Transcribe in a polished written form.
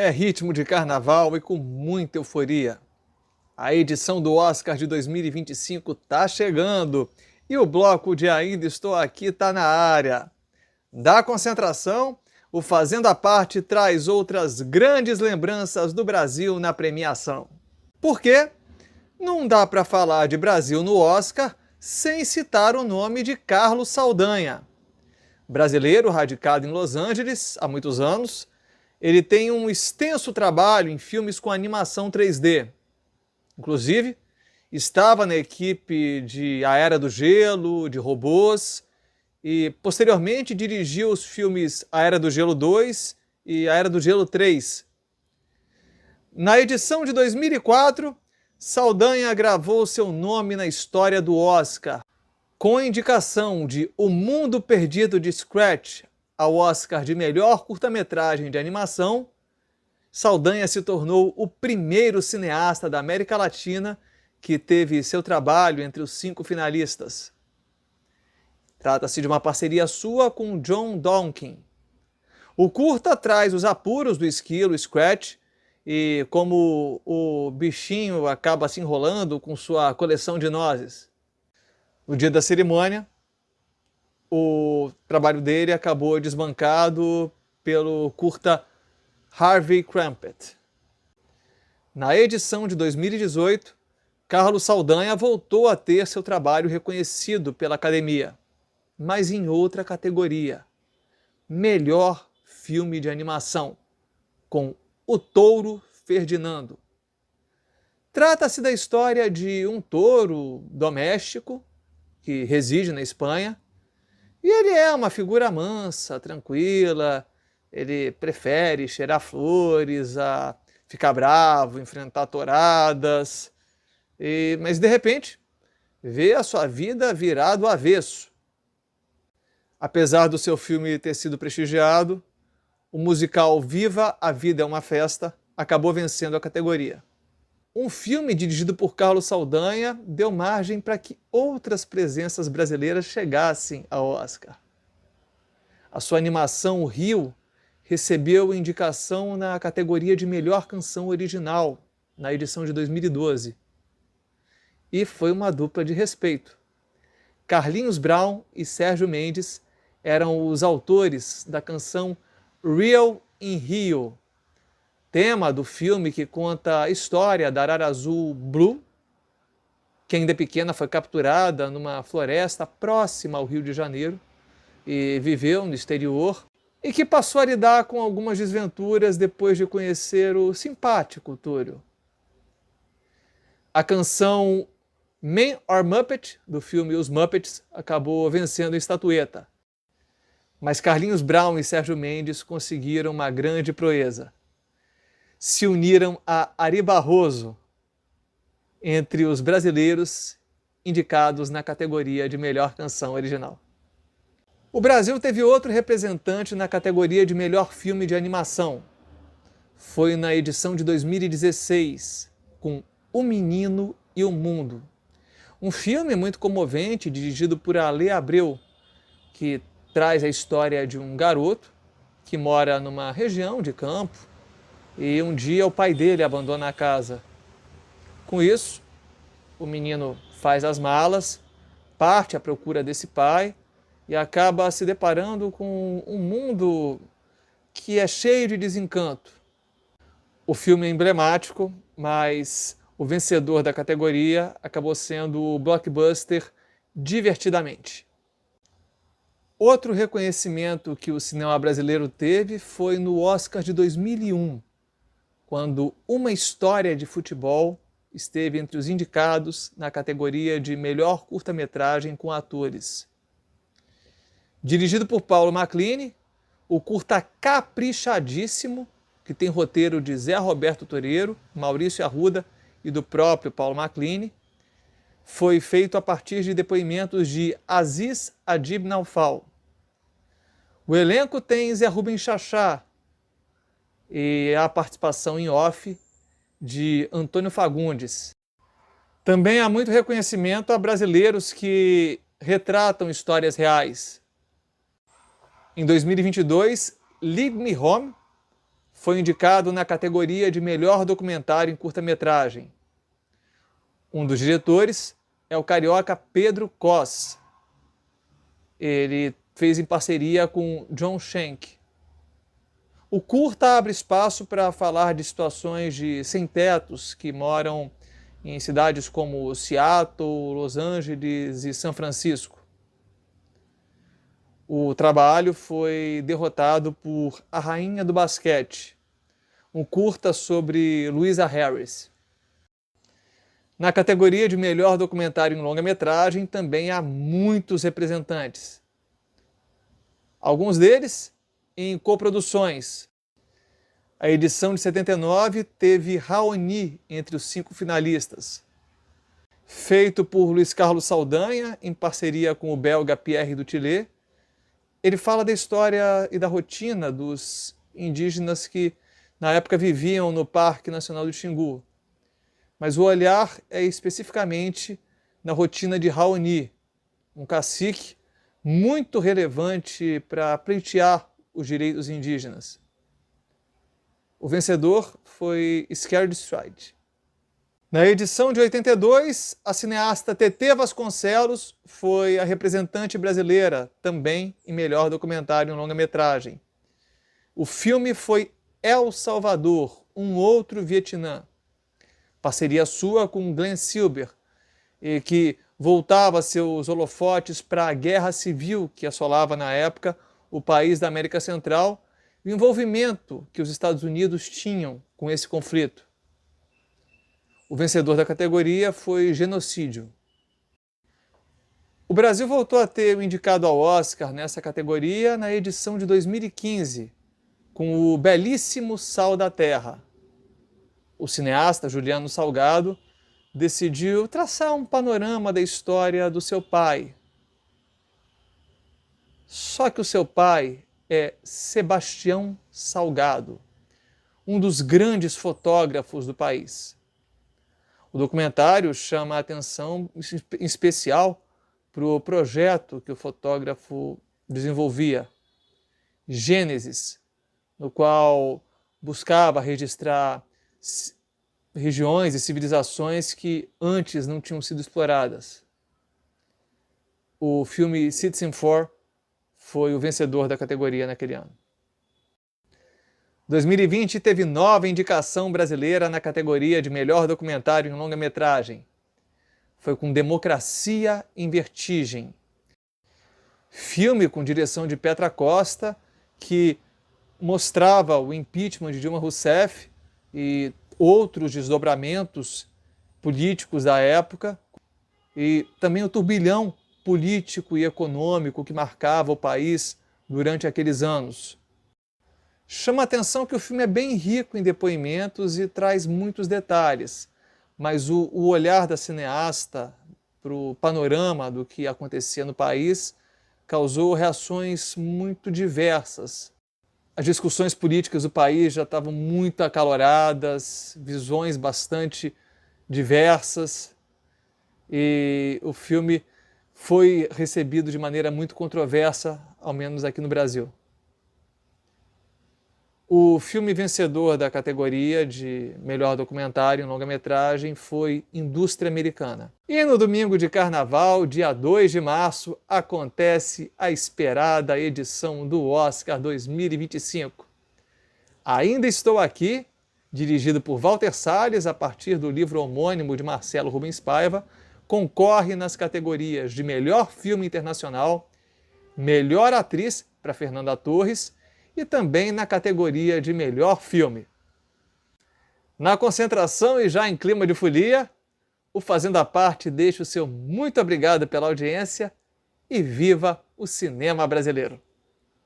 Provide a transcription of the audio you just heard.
É ritmo de carnaval e com muita euforia. A edição do Oscar de 2025 tá chegando e o bloco de Ainda Estou Aqui tá na área. Da concentração, o Fazendo a Parte traz outras grandes lembranças do Brasil na premiação. Por quê? Não dá para falar de Brasil no Oscar sem citar o nome de Carlos Saldanha. Brasileiro radicado em Los Angeles há muitos anos, ele tem um extenso trabalho em filmes com animação 3D. Inclusive, estava na equipe de A Era do Gelo, de Robôs, e posteriormente dirigiu os filmes A Era do Gelo 2 e A Era do Gelo 3. Na edição de 2004, Saldanha gravou seu nome na história do Oscar, com a indicação de O Mundo Perdido de Scratch ao Oscar de melhor curta-metragem de animação. Saldanha se tornou o primeiro cineasta da América Latina que teve seu trabalho entre os 5 finalistas. Trata-se de uma parceria sua com John Donkin. O curta traz os apuros do esquilo Scratch e como o bichinho acaba se enrolando com sua coleção de nozes. No dia da cerimônia, o trabalho dele acabou desbancado pelo curta Harvey Crumpet. Na edição de 2018, Carlos Saldanha voltou a ter seu trabalho reconhecido pela Academia, mas em outra categoria, melhor filme de animação, com O Touro Ferdinando. Trata-se da história de um touro doméstico que reside na Espanha, e ele é uma figura mansa, tranquila, ele prefere cheirar flores, a ficar bravo, enfrentar touradas, mas de repente vê a sua vida virar do avesso. Apesar do seu filme ter sido prestigiado, o musical Viva a Vida é uma Festa acabou vencendo a categoria. Um filme dirigido por Carlos Saldanha deu margem para que outras presenças brasileiras chegassem ao Oscar. A sua animação, O Rio, recebeu indicação na categoria de Melhor Canção Original, na edição de 2012. E foi uma dupla de respeito. Carlinhos Brown e Sérgio Mendes eram os autores da canção Real in Rio, tema do filme que conta a história da arara azul Blue, que ainda pequena foi capturada numa floresta próxima ao Rio de Janeiro e viveu no exterior, e que passou a lidar com algumas desventuras depois de conhecer o simpático Túlio. A canção Man or Muppet, do filme Os Muppets, acabou vencendo a estatueta. Mas Carlinhos Brown e Sérgio Mendes conseguiram uma grande proeza. Se uniram a Ari Barroso entre os brasileiros indicados na categoria de Melhor Canção Original. O Brasil teve outro representante na categoria de Melhor Filme de Animação. Foi na edição de 2016, com O Menino e o Mundo. Um filme muito comovente, dirigido por Ale Abreu, que traz a história de um garoto que mora numa região de campo, e um dia o pai dele abandona a casa. Com isso, o menino faz as malas, parte à procura desse pai e acaba se deparando com um mundo que é cheio de desencanto. O filme é emblemático, mas o vencedor da categoria acabou sendo o blockbuster Divertidamente. Outro reconhecimento que o cinema brasileiro teve foi no Oscar de 2001, quando Uma História de Futebol esteve entre os indicados na categoria de Melhor Curta-Metragem com Atores. Dirigido por Paulo Maclini, o curta caprichadíssimo, que tem roteiro de Zé Roberto Toreiro, Maurício Arruda e do próprio Paulo Maclini, foi feito a partir de depoimentos de Aziz Adib Naufal. O elenco tem Zé Rubens Chachá, e a participação em off de Antônio Fagundes. Também há muito reconhecimento a brasileiros que retratam histórias reais. Em 2022, Lead Me Home foi indicado na categoria de melhor documentário em curta-metragem. Um dos diretores é o carioca Pedro Cos. Ele fez em parceria com John Shank. O curta abre espaço para falar de situações de sem-tetos que moram em cidades como Seattle, Los Angeles e São Francisco. O trabalho foi derrotado por A Rainha do Basquete, um curta sobre Louisa Harris. Na categoria de melhor documentário em longa-metragem também há muitos representantes. Alguns deles em coproduções. A edição de 79 teve Raoni entre os 5 finalistas. Feito por Luiz Carlos Saldanha, em parceria com o belga Pierre Dutillet, ele fala da história e da rotina dos indígenas que na época viviam no Parque Nacional do Xingu. Mas o olhar é especificamente na rotina de Raoni, um cacique muito relevante para pleitear os direitos indígenas. O vencedor foi Scared Stride. Na edição de 82, a cineasta Tetê Vasconcelos foi a representante brasileira, também em melhor documentário em longa-metragem. O filme foi El Salvador, um outro Vietnã. Parceria sua com Glenn Silber, que voltava seus holofotes para a guerra civil que assolava na época o país da América Central e o envolvimento que os Estados Unidos tinham com esse conflito. O vencedor da categoria foi Genocídio. O Brasil voltou a ter o indicado ao Oscar nessa categoria na edição de 2015, com o belíssimo Sal da Terra. O cineasta Juliano Salgado decidiu traçar um panorama da história do seu pai. Só que o seu pai é Sebastião Salgado, um dos grandes fotógrafos do país. O documentário chama a atenção em especial para o projeto que o fotógrafo desenvolvia, Gênesis, no qual buscava registrar regiões e civilizações que antes não tinham sido exploradas. O filme Citizenfour foi o vencedor da categoria naquele ano. 2020 teve nova indicação brasileira na categoria de melhor documentário em longa-metragem. Foi com Democracia em Vertigem. Filme com direção de Petra Costa, que mostrava o impeachment de Dilma Rousseff e outros desdobramentos políticos da época, e também o turbilhão político e econômico que marcava o país durante aqueles anos. Chama a atenção que o filme é bem rico em depoimentos e traz muitos detalhes, mas o olhar da cineasta para o panorama do que acontecia no país causou reações muito diversas. As discussões políticas do país já estavam muito acaloradas, visões bastante diversas, e o filme foi recebido de maneira muito controversa, ao menos aqui no Brasil. O filme vencedor da categoria de melhor documentário em longa-metragem foi Indústria Americana. E no domingo de carnaval, dia 2 de março, acontece a esperada edição do Oscar 2025. Ainda Estou Aqui, dirigido por Walter Salles a partir do livro homônimo de Marcelo Rubens Paiva, concorre nas categorias de melhor filme internacional, melhor atriz para Fernanda Torres e também na categoria de melhor filme. Na concentração e já em clima de folia, o Fazendo a Parte deixa o seu muito obrigado pela audiência e viva o cinema brasileiro!